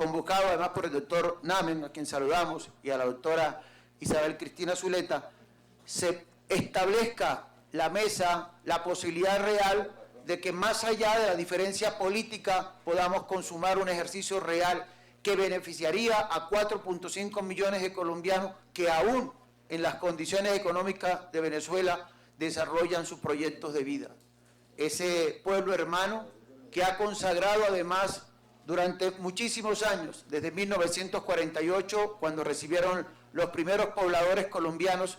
convocado además por el doctor Namen, a quien saludamos, y a la doctora Isabel Cristina Zuleta, se establezca la mesa, la posibilidad real de que más allá de la diferencia política podamos consumar un ejercicio real que beneficiaría a 4.5 millones de colombianos que aún en las condiciones económicas de Venezuela desarrollan sus proyectos de vida. Ese pueblo hermano que ha consagrado además durante muchísimos años, desde 1948, cuando recibieron los primeros pobladores colombianos,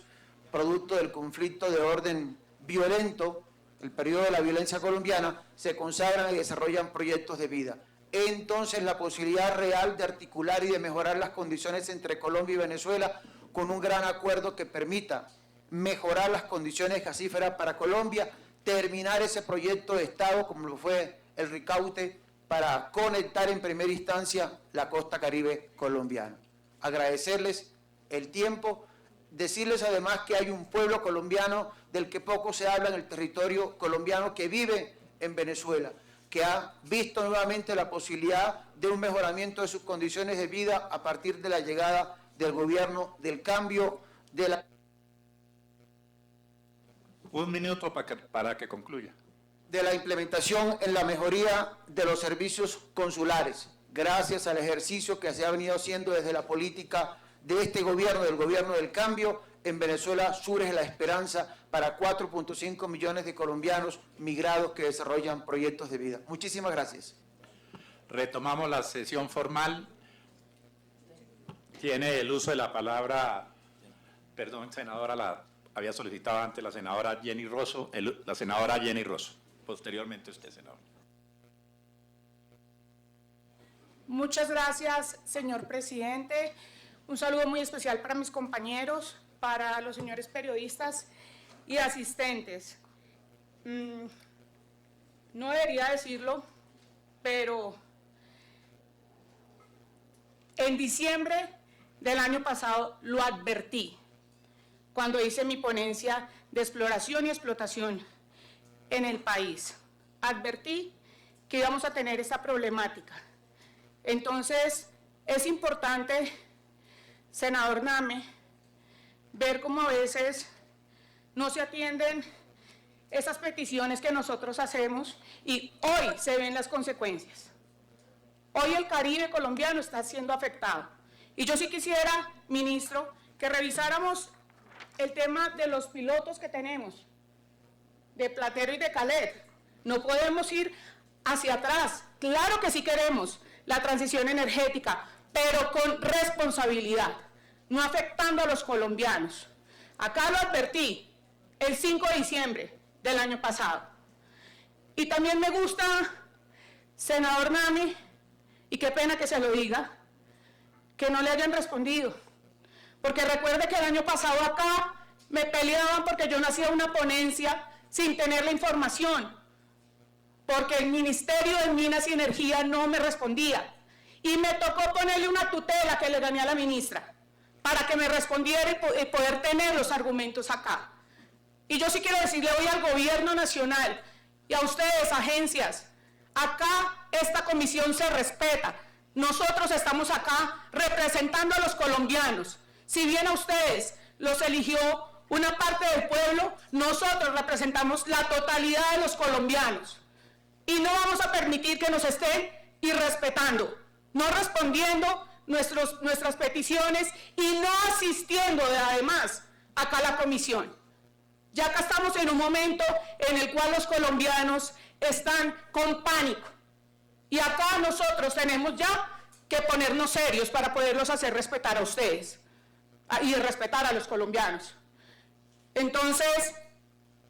producto del conflicto de orden violento, el periodo de la violencia colombiana, se consagran y desarrollan proyectos de vida. Entonces la posibilidad real de articular y de mejorar las condiciones entre Colombia y Venezuela con un gran acuerdo que permita mejorar las condiciones gasíferas para Colombia, terminar ese proyecto de Estado como lo fue el Ricaute para conectar en primera instancia la costa caribe colombiana. Agradecerles el tiempo, decirles además que hay un pueblo colombiano del que poco se habla en el territorio colombiano que vive en Venezuela, que ha visto nuevamente la posibilidad de un mejoramiento de sus condiciones de vida a partir de la llegada del gobierno, del cambio de la... Un minuto para que concluya. De la implementación en la mejoría de los servicios consulares, gracias al ejercicio que se ha venido haciendo desde la política de este gobierno, del gobierno del cambio, en Venezuela surge la esperanza para 4.5 millones de colombianos migrados que desarrollan proyectos de vida. Muchísimas gracias. Retomamos la sesión formal. Tiene el uso de la palabra, perdón, senadora, la había solicitado antes la senadora Jenny Rosso, la senadora Jenny Rosso. Posteriormente usted, senador. Muchas gracias, señor presidente. Un saludo muy especial para mis compañeros, para los señores periodistas y asistentes. No debería decirlo, pero en diciembre del año pasado lo advertí cuando hice mi ponencia de exploración y explotación en el país. Advertí que íbamos a tener esta problemática. Entonces, es importante, senador Name, ver cómo a veces no se atienden esas peticiones que nosotros hacemos y hoy se ven las consecuencias. Hoy el Caribe colombiano está siendo afectado. Y yo sí quisiera, ministro, que revisáramos el tema de los pilotos que tenemos, de Platero y de Calet. No podemos ir hacia atrás. Claro que sí queremos la transición energética, pero con responsabilidad, no afectando a los colombianos. Acá lo advertí el 5 de diciembre del año pasado. Y también me gusta, senador Nami, y qué pena que se lo diga, que no le hayan respondido. Porque recuerde que el año pasado acá me peleaban porque yo no hacía una ponencia sin tener la información, porque el Ministerio de Minas y Energía no me respondía. Y me tocó ponerle una tutela que le gané a la ministra, para que me respondiera y poder tener los argumentos acá. Y yo sí quiero decirle hoy al gobierno nacional y a ustedes, agencias, acá esta comisión se respeta. Nosotros estamos acá representando a los colombianos. Si bien a ustedes los eligió una parte del pueblo, nosotros representamos la totalidad de los colombianos. Y no vamos a permitir que nos estén irrespetando, no respondiendo nuestras peticiones y no asistiendo además acá a la comisión. Ya acá estamos en un momento en el cual los colombianos están con pánico. Y acá nosotros tenemos ya que ponernos serios para poderlos hacer respetar a ustedes y respetar a los colombianos. Entonces,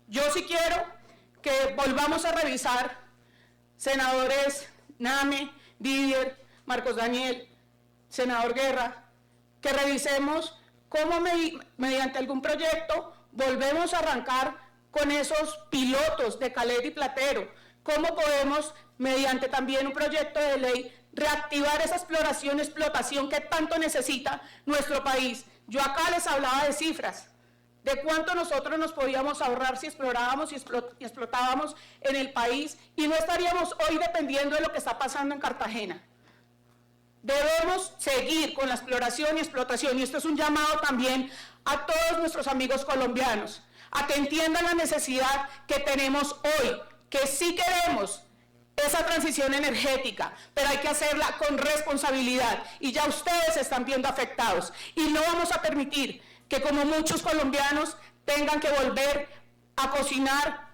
yo sí quiero que volvamos a revisar, senadores Name, Didier, Marcos Daniel, senador Guerra, que revisemos cómo mediante algún proyecto volvemos a arrancar con esos pilotos de Calet y Platero, cómo podemos, mediante también un proyecto de ley, reactivar esa explotación que tanto necesita nuestro país. Yo acá les hablaba de cifras, de cuánto nosotros nos podíamos ahorrar si explorábamos y explotábamos en el país y no estaríamos hoy dependiendo de lo que está pasando en Cartagena. Debemos seguir con la exploración y explotación, y esto es un llamado también a todos nuestros amigos colombianos, a que entiendan la necesidad que tenemos hoy, que sí queremos esa transición energética, pero hay que hacerla con responsabilidad, y ya ustedes se están viendo afectados, y no vamos a permitir que, como muchos colombianos, tengan que volver a cocinar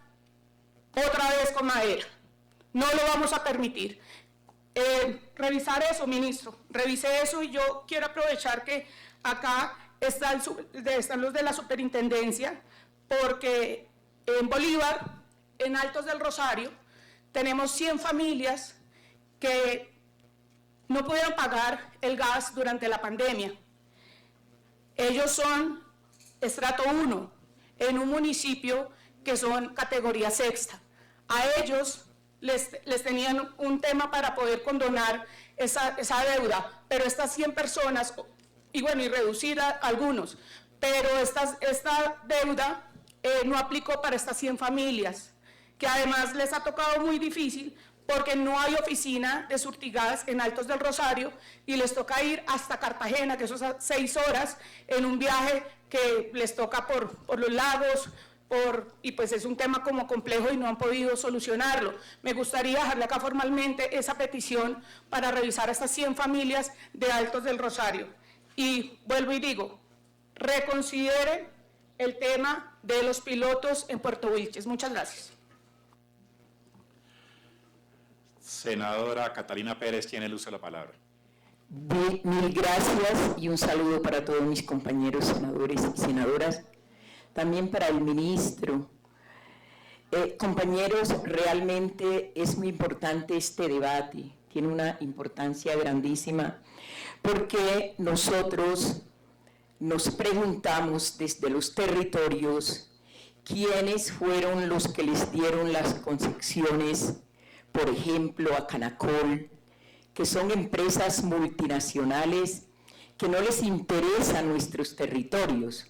otra vez con madera. No lo vamos a permitir. Revisar eso, ministro, revise eso, y yo quiero aprovechar que acá están los de la superintendencia, porque en Bolívar, en Altos del Rosario, tenemos 100 familias que no pudieron pagar el gas durante la pandemia. Ellos son estrato 1 en un municipio que son categoría sexta. A ellos les tenían un tema para poder condonar esa deuda, pero estas 100 personas, y bueno, y reducir a algunos, pero esta deuda no aplicó para estas 100 familias, que además les ha tocado muy difícil porque no hay oficina de Surtigas en Altos del Rosario y les toca ir hasta Cartagena, que eso es 6 horas en un viaje que les toca por los lagos, y pues es un tema como complejo y no han podido solucionarlo. Me gustaría dejarle acá formalmente esa petición para revisar a estas 100 familias de Altos del Rosario. Y vuelvo y digo, reconsideren el tema de los pilotos en Puerto Wilches. Muchas gracias. Senadora Catalina Pérez tiene el uso de la palabra. Mil gracias y un saludo para todos mis compañeros senadores y senadoras, también para el ministro. Compañeros, realmente es muy importante este debate, tiene una importancia grandísima, porque nosotros nos preguntamos desde los territorios quiénes fueron los que les dieron las concesiones, por ejemplo, a Canacol, que son empresas multinacionales que no les interesan nuestros territorios.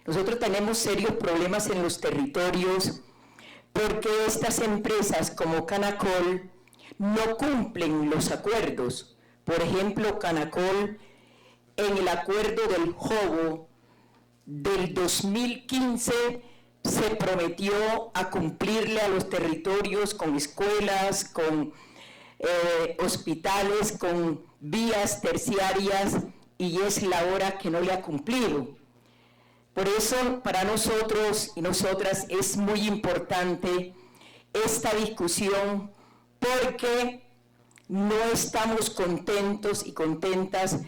Nosotros tenemos serios problemas en los territorios porque estas empresas como Canacol no cumplen los acuerdos. Por ejemplo, Canacol, en el acuerdo del JOBO del 2015, se prometió a cumplirle a los territorios con escuelas, con hospitales, con vías terciarias, y es la hora que no le ha cumplido. Por eso, para nosotros y nosotras es muy importante esta discusión, porque no estamos contentos y contentas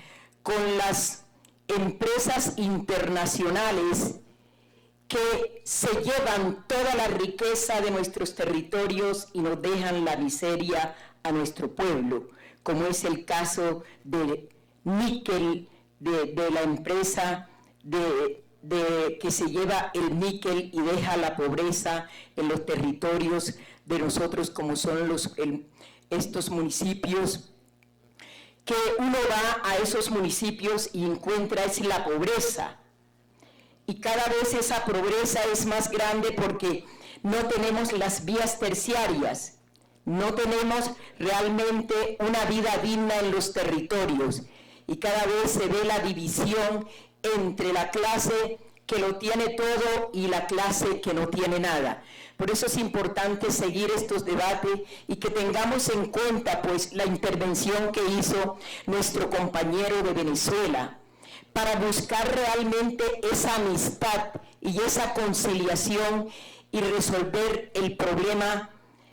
con las empresas internacionales que se llevan toda la riqueza de nuestros territorios y nos dejan la miseria a nuestro pueblo, como es el caso de níquel, de la empresa que se lleva el níquel y deja la pobreza en los territorios de nosotros, como son estos municipios, que uno va a esos municipios y encuentra es la pobreza. Y cada vez esa pobreza es más grande porque no tenemos las vías terciarias, no tenemos realmente una vida digna en los territorios, y cada vez se ve la división entre la clase que lo tiene todo y la clase que no tiene nada. Por eso es importante seguir estos debates y que tengamos en cuenta pues la intervención que hizo nuestro compañero de Venezuela, para buscar realmente esa amistad y esa conciliación y resolver el problema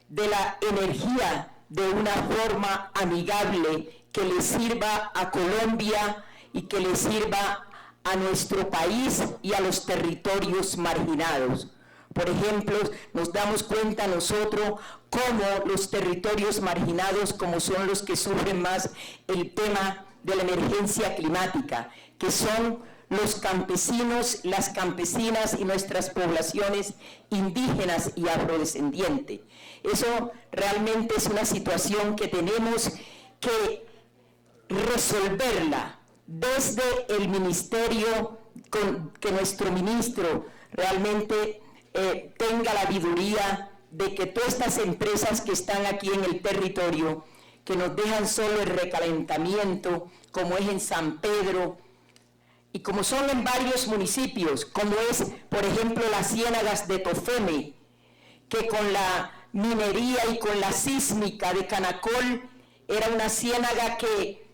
de la energía de una forma amigable que le sirva a Colombia y que le sirva a nuestro país y a los territorios marginados. Por ejemplo, nos damos cuenta nosotros cómo los territorios marginados, como son los que sufren más el tema de la emergencia climática, que son los campesinos, las campesinas y nuestras poblaciones indígenas y afrodescendientes. Eso realmente es una situación que tenemos que resolverla desde el ministerio, que nuestro ministro realmente tenga la sabiduría de que todas estas empresas que están aquí en el territorio, que nos dejan solo el recalentamiento, como es en San Pedro, y como son en varios municipios, como es, por ejemplo, las ciénagas de Tofeme, que con la minería y con la sísmica de Canacol era una ciénaga que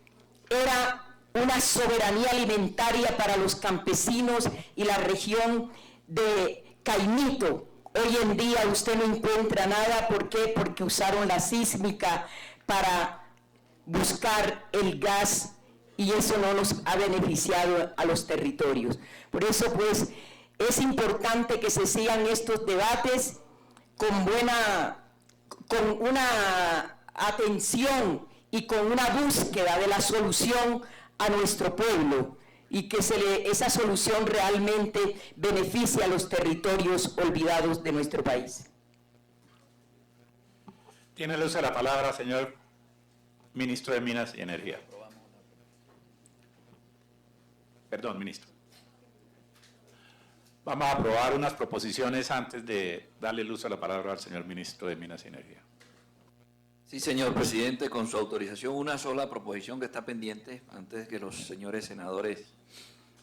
era una soberanía alimentaria para los campesinos y la región de Caimito. Hoy en día usted no encuentra nada, ¿por qué? Porque usaron la sísmica para buscar el gas y eso no nos ha beneficiado a los territorios. Por eso, pues, es importante que se sigan estos debates con una atención y con una búsqueda de la solución a nuestro pueblo y que esa solución realmente beneficie a los territorios olvidados de nuestro país. Tiene el uso de la palabra, señor Ministro de Minas y Energía. Perdón, ministro. Vamos a aprobar unas proposiciones antes de darle el uso de la palabra al señor Ministro de Minas y Energía. Sí, señor presidente, con su autorización, una sola proposición que está pendiente antes de que los señores senadores.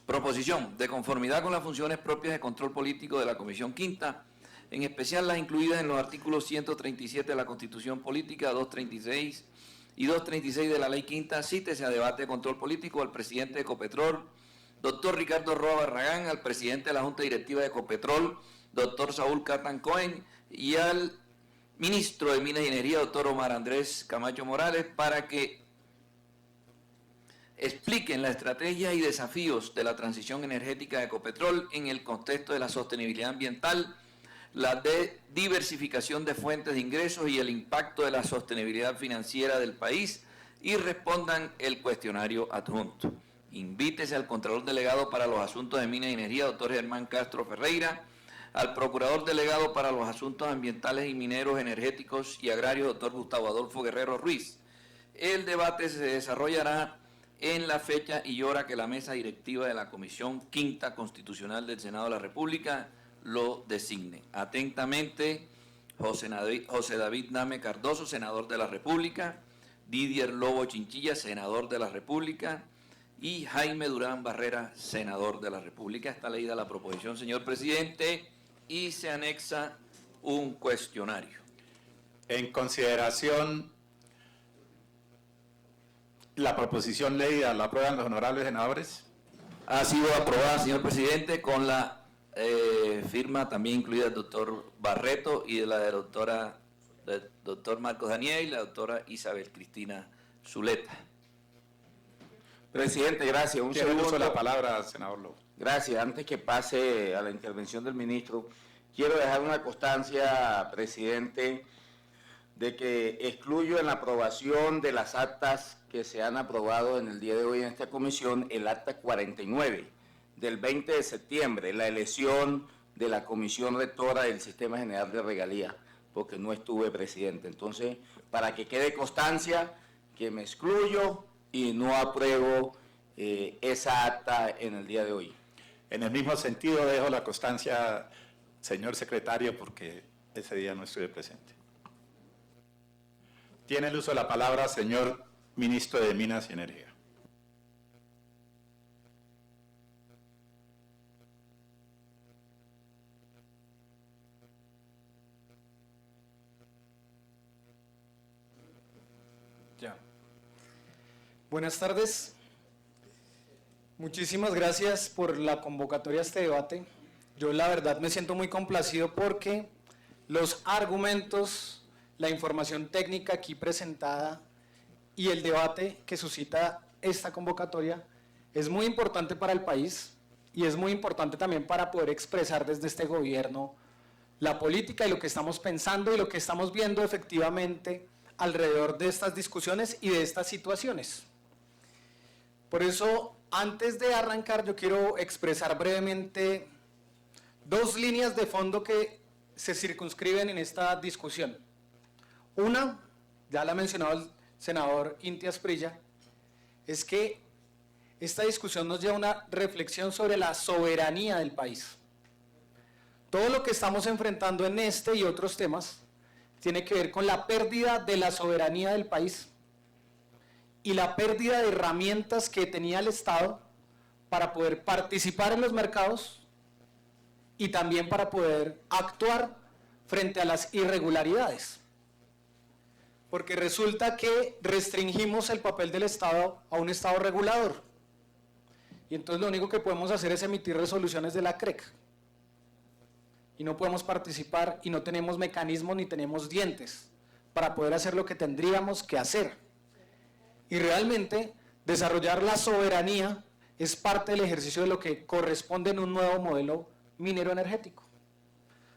Proposición de conformidad con las funciones propias de control político de la Comisión Quinta, en especial las incluidas en los artículos 137 de la Constitución Política, 236 y 236 de la Ley Quinta, cítese a debate de control político al presidente de Ecopetrol, doctor Ricardo Roa Barragán, al presidente de la Junta Directiva de Ecopetrol, doctor Saúl Catán Cohen, y al ministro de Minas y Energía, doctor Omar Andrés Camacho Morales, para que expliquen la estrategia y desafíos de la transición energética de Ecopetrol en el contexto de la sostenibilidad ambiental, la diversificación de fuentes de ingresos y el impacto de la sostenibilidad financiera del país, y respondan el cuestionario adjunto. Invítese al Contralor Delegado para los Asuntos de Minas y Energía, doctor Germán Castro Ferreira, al Procurador Delegado para los Asuntos Ambientales y Mineros, Energéticos y Agrarios, doctor Gustavo Adolfo Guerrero Ruiz. El debate se desarrollará en la fecha y hora que la mesa directiva de la Comisión Quinta Constitucional del Senado de la República lo designe. Atentamente, José David Name Cardoso, senador de la República, Didier Lobo Chinchilla, senador de la República, y Jaime Durán Barrera, senador de la República. Está leída la proposición, señor presidente, y se anexa un cuestionario. En consideración, la proposición leída, ¿la aprueban los honorables senadores? Ha sido aprobada, señor presidente, con la firma también incluida del doctor Barreto y de la del doctor Marcos Daniel y la doctora Isabel Cristina Zuleta. Presidente, gracias. Un Tiene el uso de segundo. la palabra, senador Lobo. Gracias. Antes que pase a la intervención del ministro, quiero dejar una constancia, presidente, de que excluyo en la aprobación de las actas que se han aprobado en el día de hoy en esta comisión, el acta 49 del 20 de septiembre, la elección de la Comisión Rectora del Sistema General de Regalías, porque no estuve presidente. Entonces, para que quede constancia que me excluyo y no apruebo esa acta en el día de hoy. En el mismo sentido, dejo la constancia, señor secretario, porque ese día no estuve presente. Tiene el uso de la palabra, señor Ministro de Minas y Energía. Ya. Buenas tardes. Muchísimas gracias por la convocatoria a este debate. Yo la verdad me siento muy complacido porque los argumentos, la información técnica aquí presentada y el debate que suscita esta convocatoria es muy importante para el país y es muy importante también para poder expresar desde este gobierno la política y lo que estamos pensando y lo que estamos viendo efectivamente alrededor de estas discusiones y de estas situaciones. Por eso, antes de arrancar, yo quiero expresar brevemente dos líneas de fondo que se circunscriben en esta discusión. Una, ya la ha mencionado el senador Inti Asprilla, es que esta discusión nos lleva a una reflexión sobre la soberanía del país. Todo lo que estamos enfrentando en este y otros temas tiene que ver con la pérdida de la soberanía del país y la pérdida de herramientas que tenía el Estado para poder participar en los mercados y también para poder actuar frente a las irregularidades. Porque resulta que restringimos el papel del Estado a un Estado regulador. Y entonces lo único que podemos hacer es emitir resoluciones de la CREC. Y no podemos participar y no tenemos mecanismos ni tenemos dientes para poder hacer lo que tendríamos que hacer. Y realmente desarrollar la soberanía es parte del ejercicio de lo que corresponde en un nuevo modelo minero energético.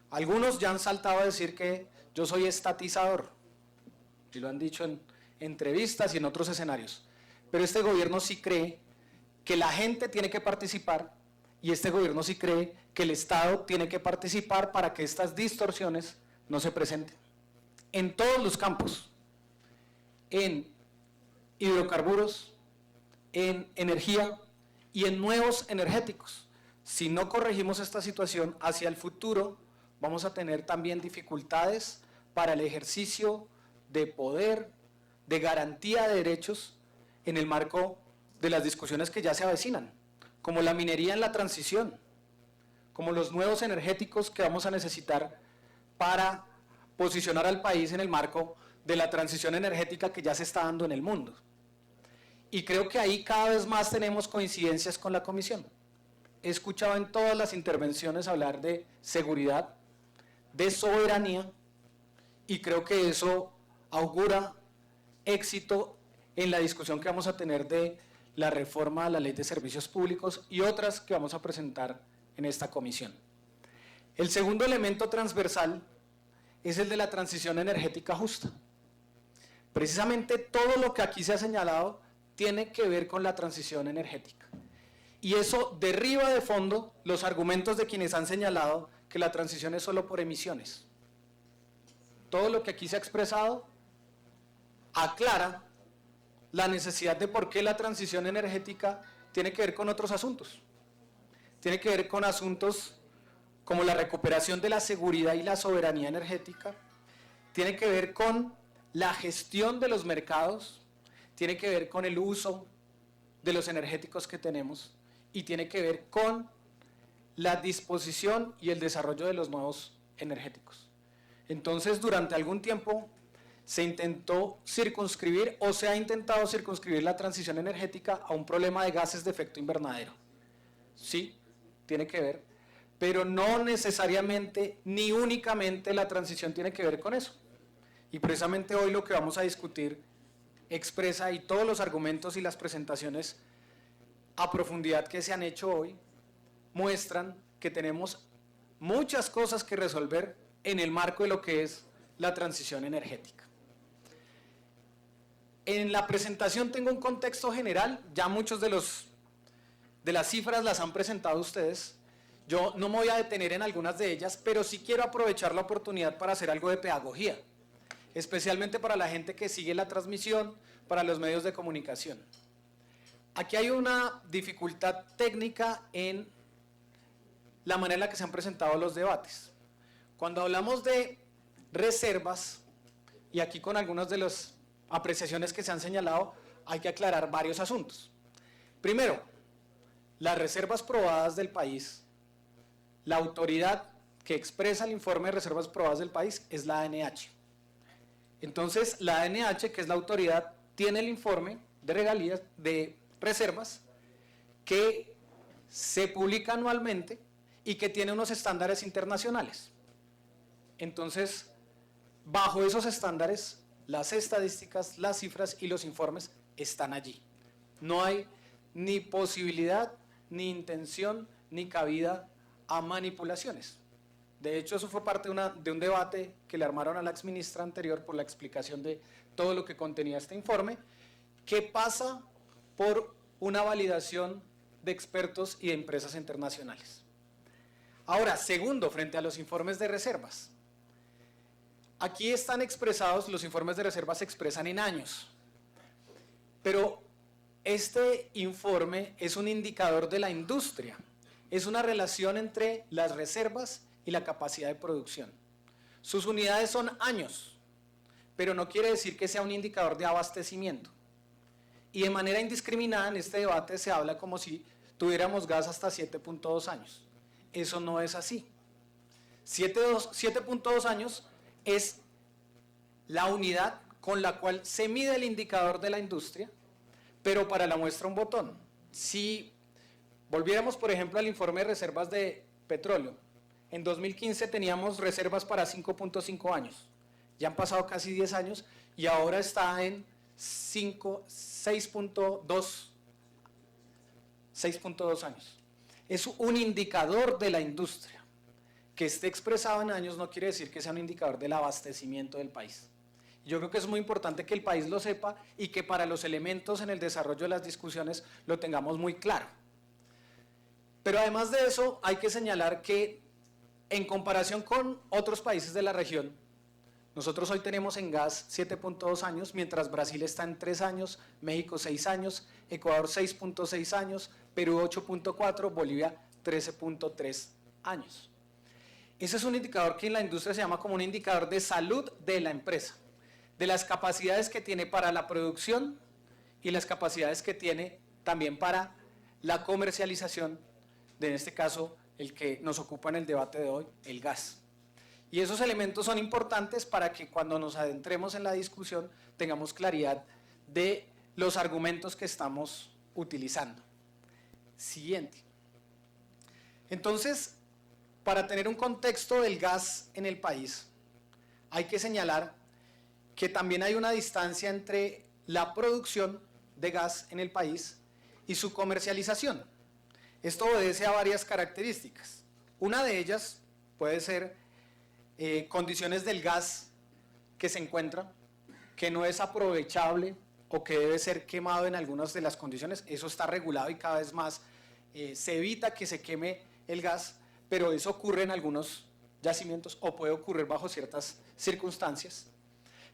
Algunos ya han saltado a decir que yo soy estatizador, y lo han dicho en entrevistas y en otros escenarios, pero este gobierno sí cree que la gente tiene que participar, y este gobierno sí cree que el Estado tiene que participar para que estas distorsiones no se presenten. En todos los campos, en hidrocarburos, en energía y en nuevos energéticos. Si no corregimos esta situación, hacia el futuro vamos a tener también dificultades para el ejercicio de poder, de garantía de derechos en el marco de las discusiones que ya se avecinan, como la minería en la transición, como los nuevos energéticos que vamos a necesitar para posicionar al país en el marco de la transición energética que ya se está dando en el mundo. Y creo que ahí cada vez más tenemos coincidencias con la Comisión. He escuchado en todas las intervenciones hablar de seguridad, de soberanía, y creo que eso augura éxito en la discusión que vamos a tener de la reforma a la Ley de Servicios Públicos y otras que vamos a presentar en esta comisión. El segundo elemento transversal es el de la transición energética justa. Precisamente todo lo que aquí se ha señalado tiene que ver con la transición energética. Y eso derriba de fondo los argumentos de quienes han señalado que la transición es solo por emisiones. Todo lo que aquí se ha expresado aclara la necesidad de por qué la transición energética tiene que ver con otros asuntos. Tiene que ver con asuntos como la recuperación de la seguridad y la soberanía energética, tiene que ver con la gestión de los mercados, tiene que ver con el uso de los energéticos que tenemos y tiene que ver con la disposición y el desarrollo de los nuevos energéticos. Entonces, durante algún tiempo se intentó circunscribir o se ha intentado circunscribir la transición energética a un problema de gases de efecto invernadero. Sí, tiene que ver, pero no necesariamente ni únicamente la transición tiene que ver con eso. Y precisamente hoy lo que vamos a discutir expresa, y todos los argumentos y las presentaciones a profundidad que se han hecho hoy muestran que tenemos muchas cosas que resolver en el marco de lo que es la transición energética. En la presentación tengo un contexto general, ya muchos de las cifras las han presentado ustedes. Yo no me voy a detener en algunas de ellas, pero sí quiero aprovechar la oportunidad para hacer algo de pedagogía, especialmente para la gente que sigue la transmisión, para los medios de comunicación. Aquí hay una dificultad técnica en la manera en la que se han presentado los debates. Cuando hablamos de reservas, y aquí con algunas de las apreciaciones que se han señalado, hay que aclarar varios asuntos. Primero, las reservas probadas del país, la autoridad que expresa el informe de reservas probadas del país es la ANH. Entonces, la ANH, que es la autoridad, tiene el informe de regalías, de reservas, que se publica anualmente y que tiene unos estándares internacionales. Entonces, bajo esos estándares, las estadísticas, las cifras y los informes están allí. No hay ni posibilidad, ni intención, ni cabida a manipulaciones. De hecho, eso fue parte de un debate que le armaron a la exministra anterior por la explicación de todo lo que contenía este informe, que pasa por una validación de expertos y de empresas internacionales. Ahora, segundo, frente a los informes de reservas. Aquí están expresados, los informes de reservas se expresan en años, pero este informe es un indicador de la industria, es una relación entre las reservas y la capacidad de producción. Sus unidades son años, pero no quiere decir que sea un indicador de abastecimiento. Y de manera indiscriminada en este debate se habla como si tuviéramos gas hasta 7.2 años. Eso no es así. 7.2 años es la unidad con la cual se mide el indicador de la industria, pero para la muestra un botón. Si volviéramos, por ejemplo, al informe de reservas de petróleo, en 2015 teníamos reservas para 5.5 años. Ya han pasado casi 10 años y ahora está en 6.2 años. Es un indicador de la industria. Que esté expresado en años no quiere decir que sea un indicador del abastecimiento del país. Yo creo que es muy importante que el país lo sepa y que para los elementos en el desarrollo de las discusiones lo tengamos muy claro. Pero además de eso, hay que señalar que en comparación con otros países de la región, nosotros hoy tenemos en gas 7.2 años, mientras Brasil está en 3 años, México 6 años, Ecuador 6.6 años, Perú 8.4, Bolivia 13.3 años. Ese es un indicador que en la industria se llama como un indicador de salud de la empresa, de las capacidades que tiene para la producción y las capacidades que tiene también para la comercialización, de en este caso el que nos ocupa en el debate de hoy, el gas. Y esos elementos son importantes para que cuando nos adentremos en la discusión tengamos claridad de los argumentos que estamos utilizando. Siguiente. Entonces, para tener un contexto del gas en el país, hay que señalar que también hay una distancia entre la producción de gas en el país y su comercialización. Esto obedece a varias características. Una de ellas puede ser condiciones del gas que se encuentra, que no es aprovechable o que debe ser quemado en algunas de las condiciones. Eso está regulado y cada vez más se evita que se queme el gas, pero eso ocurre en algunos yacimientos o puede ocurrir bajo ciertas circunstancias.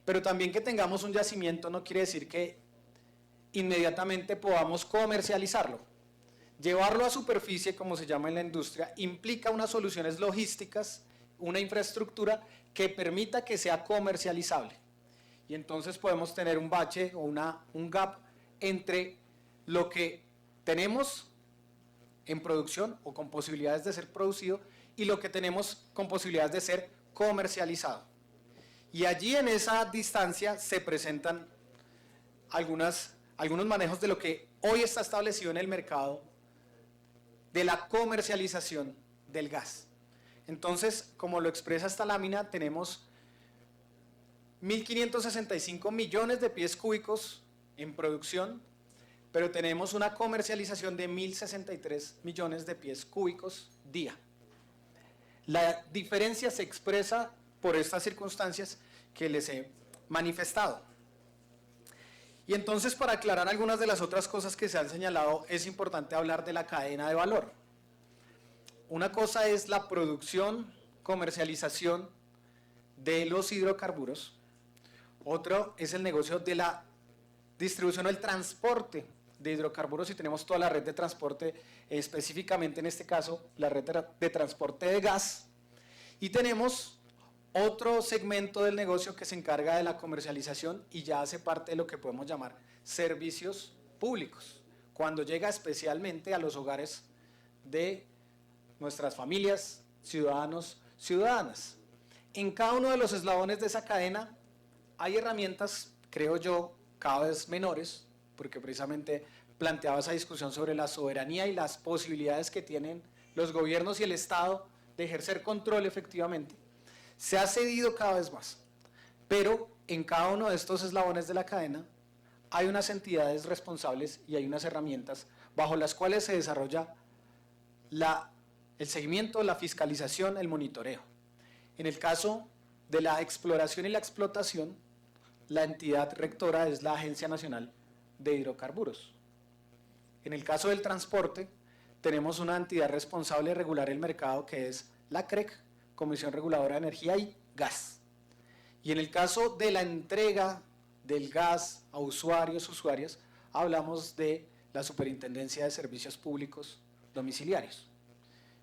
Pero también que tengamos un yacimiento no quiere decir que inmediatamente podamos comercializarlo. Llevarlo a superficie, como se llama en la industria, implica unas soluciones logísticas, una infraestructura que permita que sea comercializable. Y entonces podemos tener un bache o un gap entre lo que tenemos en producción o con posibilidades de ser producido y lo que tenemos con posibilidades de ser comercializado. Y allí en esa distancia se presentan algunos manejos de lo que hoy está establecido en el mercado de la comercialización del gas. Entonces, como lo expresa esta lámina, tenemos 1.565 millones de pies cúbicos en producción, pero tenemos una comercialización de 1.063 millones de pies cúbicos día. La diferencia se expresa por estas circunstancias que les he manifestado. Y entonces, para aclarar algunas de las otras cosas que se han señalado, es importante hablar de la cadena de valor. Una cosa es la producción, comercialización de los hidrocarburos. Otro es el negocio de la distribución o el transporte de hidrocarburos, y tenemos toda la red de transporte, específicamente en este caso la red de transporte de gas. Y tenemos otro segmento del negocio que se encarga de la comercialización y ya hace parte de lo que podemos llamar servicios públicos, cuando llega especialmente a los hogares de nuestras familias, ciudadanos, ciudadanas. En cada uno de los eslabones de esa cadena hay herramientas, creo yo, cada vez menores, porque precisamente planteaba esa discusión sobre la soberanía y las posibilidades que tienen los gobiernos y el Estado de ejercer control efectivamente. Se ha cedido cada vez más, pero en cada uno de estos eslabones de la cadena hay unas entidades responsables y hay unas herramientas bajo las cuales se desarrolla el seguimiento, la fiscalización, el monitoreo. En el caso de la exploración y la explotación, la entidad rectora es la Agencia Nacional de Hidrocarburos. En el caso del transporte, tenemos una entidad responsable de regular el mercado que es la CREC, Comisión Reguladora de Energía y Gas. Y en el caso de la entrega del gas a usuarios, usuarias, hablamos de la Superintendencia de Servicios Públicos Domiciliarios.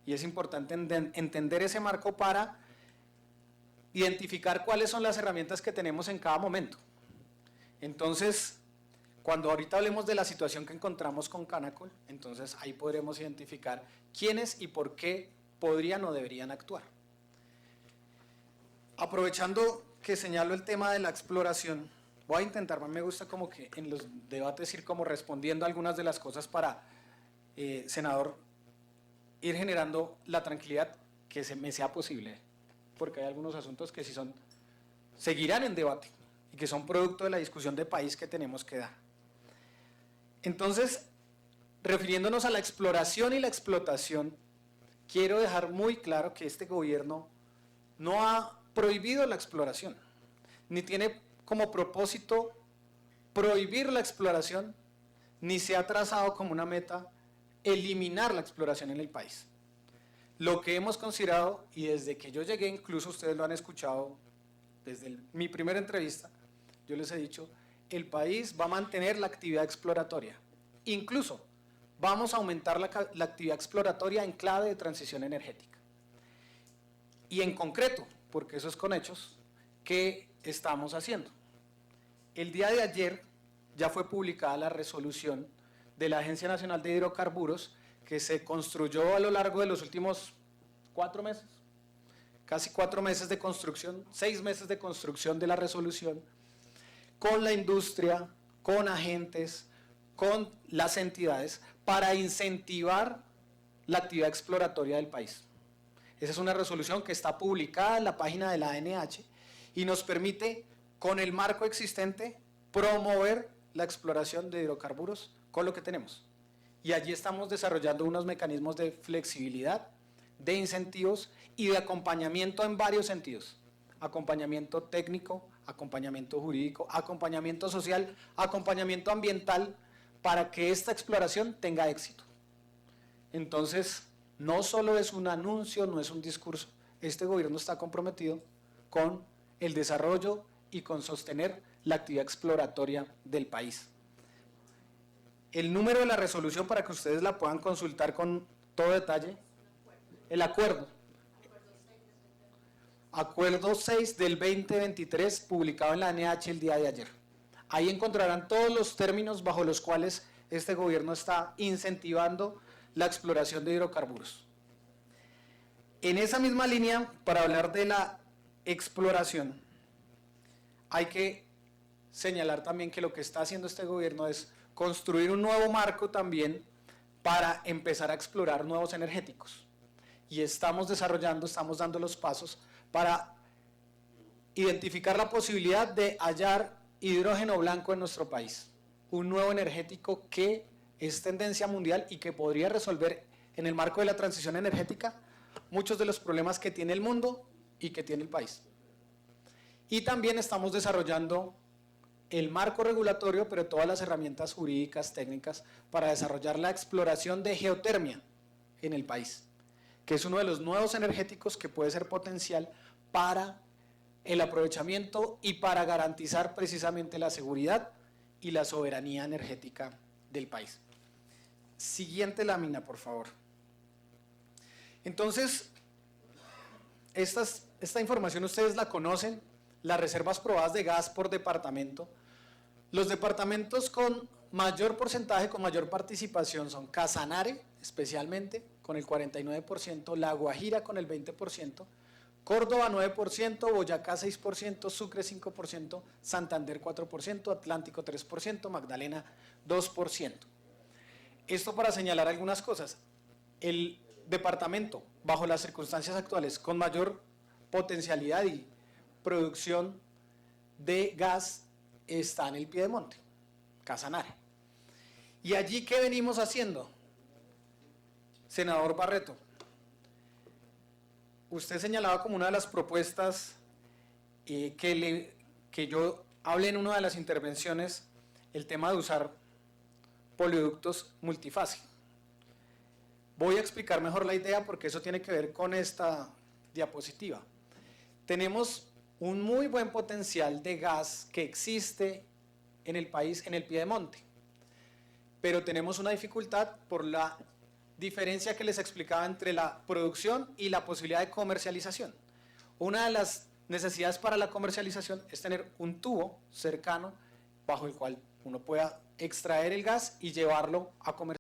Y es importante entender ese marco para identificar cuáles son las herramientas que tenemos en cada momento. Entonces, Cuando ahorita hablemos de la situación que encontramos con Canacol, entonces ahí podremos identificar quiénes y por qué podrían o deberían actuar. Aprovechando que señalo el tema de la exploración, voy a intentar, me gusta como que en los debates ir como respondiendo algunas de las cosas para, senador, ir generando la tranquilidad que me sea posible, porque hay algunos asuntos que sí seguirán en debate y que son producto de la discusión de país que tenemos que dar. Entonces, refiriéndonos a la exploración y la explotación, quiero dejar muy claro que este gobierno no ha prohibido la exploración, ni tiene como propósito prohibir la exploración, ni se ha trazado como una meta eliminar la exploración en el país. Lo que hemos considerado, y desde que yo llegué, incluso ustedes lo han escuchado desde mi primera entrevista, yo les he dicho, el país va a mantener la actividad exploratoria. Incluso vamos a aumentar la actividad exploratoria en clave de transición energética. Y en concreto, porque eso es con hechos, ¿qué estamos haciendo? El día de ayer ya fue publicada la resolución de la Agencia Nacional de Hidrocarburos que se construyó a lo largo de los últimos 4 meses, casi 4 meses de construcción, 6 meses de construcción de la resolución, con la industria, con agentes, con las entidades, para incentivar la actividad exploratoria del país. Esa es una resolución que está publicada en la página de la ANH y nos permite, con el marco existente, promover la exploración de hidrocarburos con lo que tenemos. Y allí estamos desarrollando unos mecanismos de flexibilidad, de incentivos y de acompañamiento en varios sentidos. Acompañamiento técnico, acompañamiento jurídico, acompañamiento social, acompañamiento ambiental, para que esta exploración tenga éxito. Entonces, no solo es un anuncio, no es un discurso, este gobierno está comprometido con el desarrollo y con sostener la actividad exploratoria del país. El número de la resolución, para que ustedes la puedan consultar con todo detalle, el acuerdo. Acuerdo 6 del 2023, publicado en la ANH el día de ayer. Ahí encontrarán todos los términos bajo los cuales este gobierno está incentivando la exploración de hidrocarburos. En esa misma línea, para hablar de la exploración, hay que señalar también que lo que está haciendo este gobierno es construir un nuevo marco también para empezar a explorar nuevos energéticos. Y estamos desarrollando, estamos dando los pasos para identificar la posibilidad de hallar hidrógeno blanco en nuestro país. Un nuevo energético que es tendencia mundial y que podría resolver en el marco de la transición energética muchos de los problemas que tiene el mundo y que tiene el país. Y también estamos desarrollando el marco regulatorio, pero todas las herramientas jurídicas, técnicas, para desarrollar la exploración de geotermia en el país, que es uno de los nuevos energéticos que puede ser potencial para el aprovechamiento y para garantizar precisamente la seguridad y la soberanía energética del país. Siguiente lámina, por favor. Entonces, esta información ustedes la conocen, las reservas probadas de gas por departamento. Los departamentos con mayor porcentaje, con mayor participación son Casanare, especialmente, con el 49%, La Guajira con el 20%, Córdoba 9%, Boyacá 6%, Sucre 5%, Santander 4%, Atlántico 3%, Magdalena 2%. Esto para señalar algunas cosas. El departamento, bajo las circunstancias actuales, con mayor potencialidad y producción de gas está en el Piedemonte, Casanare. ¿Y allí qué venimos haciendo? Senador Barreto, usted señalaba como una de las propuestas que yo hablé en una de las intervenciones, el tema de usar poliductos multifase. Voy a explicar mejor la idea porque eso tiene que ver con esta diapositiva. Tenemos un muy buen potencial de gas que existe en el país, en el Piedemonte, pero tenemos una dificultad por la diferencia que les explicaba entre la producción y la posibilidad de comercialización. Una de las necesidades para la comercialización es tener un tubo cercano bajo el cual uno pueda extraer el gas y llevarlo a comercializar.